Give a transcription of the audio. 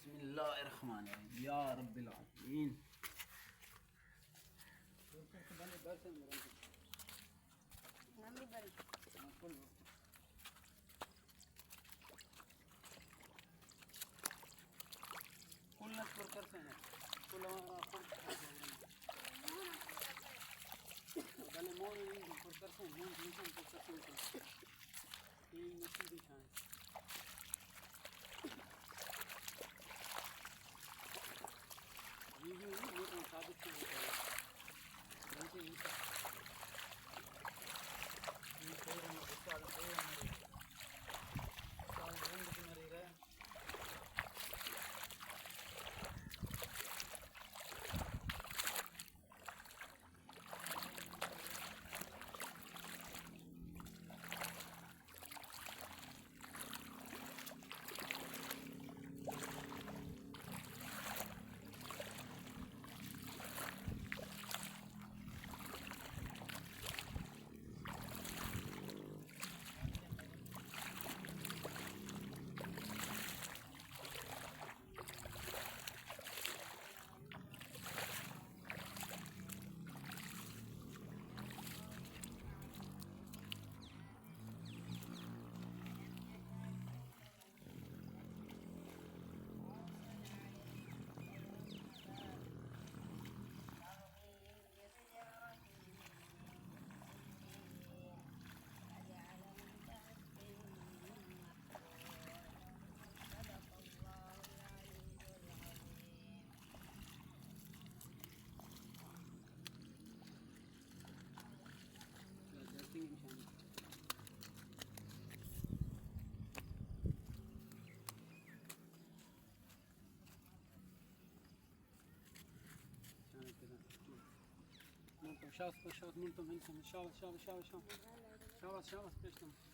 بسم الله الرحمن الرحيم يا رب العالمين. كل ناس بركر سنة كل ما بل مور بركر سنة مور نشان بركر سنة ये नस्ल दिखाएं ये भी वो साबित करना चाहिए बल्कि ये कोई ना गुस्सा कोई ना मरे साल रंग की मरे रहे شاوس شاوس مولتو منكم شاوس شاوس شاوس شاوس شاوس شاوس شاوس